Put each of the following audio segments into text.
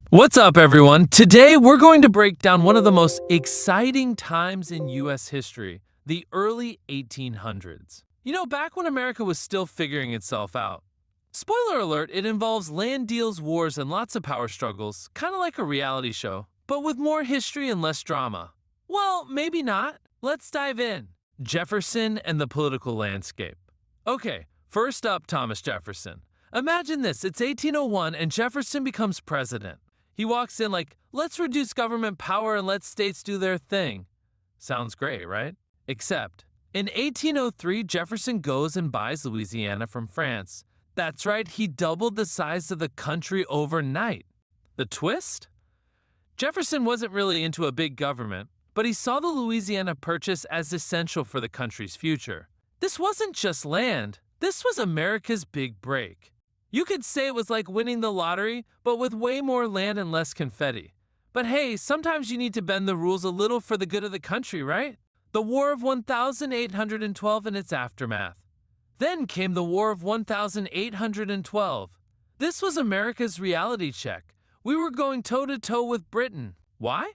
What's up, everyone? Today, we're going to break down one of the most exciting times in U.S. history, the early 1800s. Back when America was still figuring itself out. Spoiler alert, it involves land deals, wars, and lots of power struggles, kind of like a reality show, but with more history and less drama. Well, maybe not. Let's dive in. Jefferson and the political landscape. Okay, first up, Thomas Jefferson. Imagine this, it's 1801 and Jefferson becomes president. He walks in like, let's reduce government power and let states do their thing. Sounds great, right? Except, in 1803, Jefferson goes and buys Louisiana from France. That's right, he doubled the size of the country overnight. The twist? Jefferson wasn't really into a big government, but he saw the Louisiana Purchase as essential for the country's future. This wasn't just land, this was America's big break. You could say it was like winning the lottery, but with way more land and less confetti. But hey, sometimes you need to bend the rules a little for the good of the country, right? The War of 1812 and its aftermath. Then came the War of 1812. This was America's reality check. We were going toe-to-toe with Britain. Why?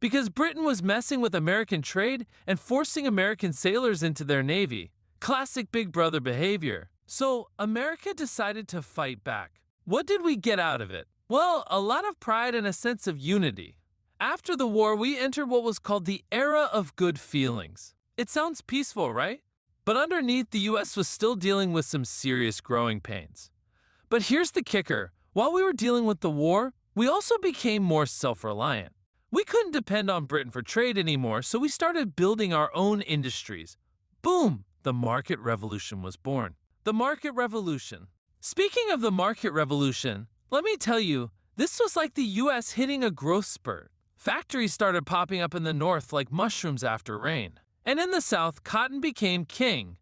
Because Britain was messing with American trade and forcing American sailors into their navy. Classic Big Brother behavior. So, America decided to fight back. What did we get out of it? Well, a lot of pride and a sense of unity. After the war, we entered what was called the era of good feelings. It sounds peaceful, right? But underneath, the U.S. was still dealing with some serious growing pains. But here's the kicker. While we were dealing with the war, we also became more self-reliant. We couldn't depend on Britain for trade anymore, so we started building our own industries. Boom! The market revolution was born. The market revolution. Speaking of the market revolution, let me tell you, this was like the U.S. hitting a growth spurt. Factories started popping up in the north like mushrooms after rain. And in the south, cotton became king.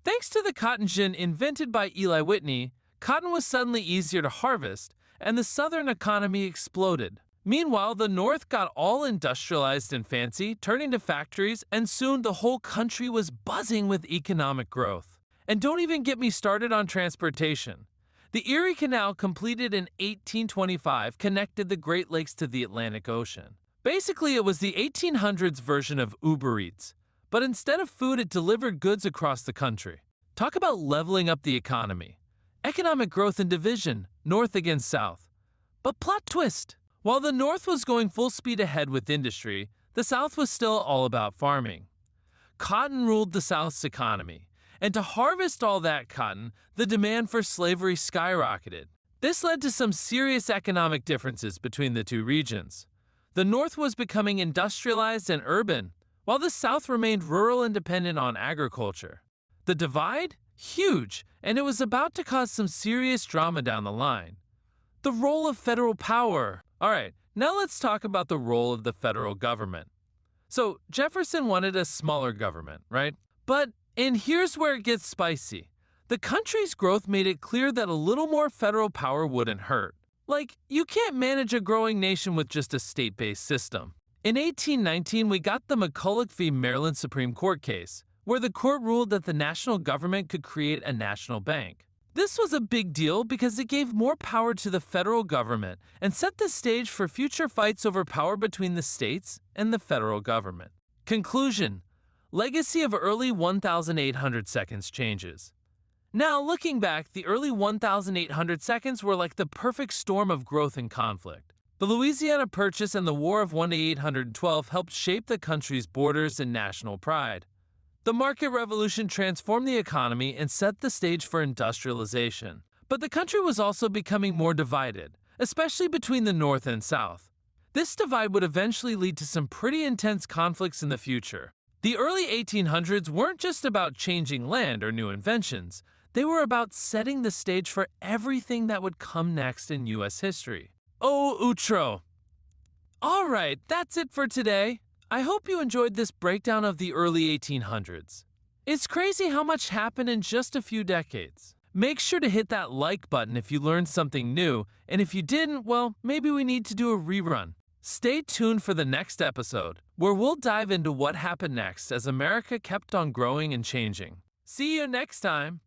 Thanks to the cotton gin invented by Eli Whitney, cotton was suddenly easier to harvest, and the southern economy exploded. Meanwhile, the north got all industrialized and fancy, turning to factories, and soon the whole country was buzzing with economic growth. And don't even get me started on transportation. The Erie Canal, completed in 1825, connected the Great Lakes to the Atlantic Ocean. Basically, it was the 1800s version of Uber Eats, but instead of food, it delivered goods across the country. Talk about leveling up the economy. Economic growth and division, north against south. But plot twist. While the north was going full speed ahead with industry, the south was still all about farming. Cotton ruled the south's economy. And to harvest all that cotton, the demand for slavery skyrocketed. This led to some serious economic differences between the two regions. The North was becoming industrialized and urban, while the South remained rural and dependent on agriculture. The divide? Huge, and it was about to cause some serious drama down the line. The role of federal power. Alright, now let's talk about the role of the federal government. So, Jefferson wanted a smaller government, right? And here's where it gets spicy. The country's growth made it clear that a little more federal power wouldn't hurt. Like, you can't manage a growing nation with just a state-based system. In 1819, we got the McCulloch v. Maryland Supreme Court case, where the court ruled that the national government could create a national bank. This was a big deal because it gave more power to the federal government and set the stage for future fights over power between the states and the federal government. Conclusion. Legacy of early 1800 seconds changes. Now, looking back, the early 1800 seconds were like the perfect storm of growth and conflict. The Louisiana Purchase and the War of 1812 helped shape the country's borders and national pride. The market revolution transformed the economy and set the stage for industrialization. But the country was also becoming more divided, especially between the North and South. This divide would eventually lead to some pretty intense conflicts in the future. The early 1800s weren't just about changing land or new inventions. They were about setting the stage for everything that would come next in U.S. history. Oh, outro. Alright, that's it for today. I hope you enjoyed this breakdown of the early 1800s. It's crazy how much happened in just a few decades. Make sure to hit that like button if you learned something new, and if you didn't, well, maybe we need to do a rerun. Stay tuned for the next episode, where we'll dive into what happened next as America kept on growing and changing. See you next time!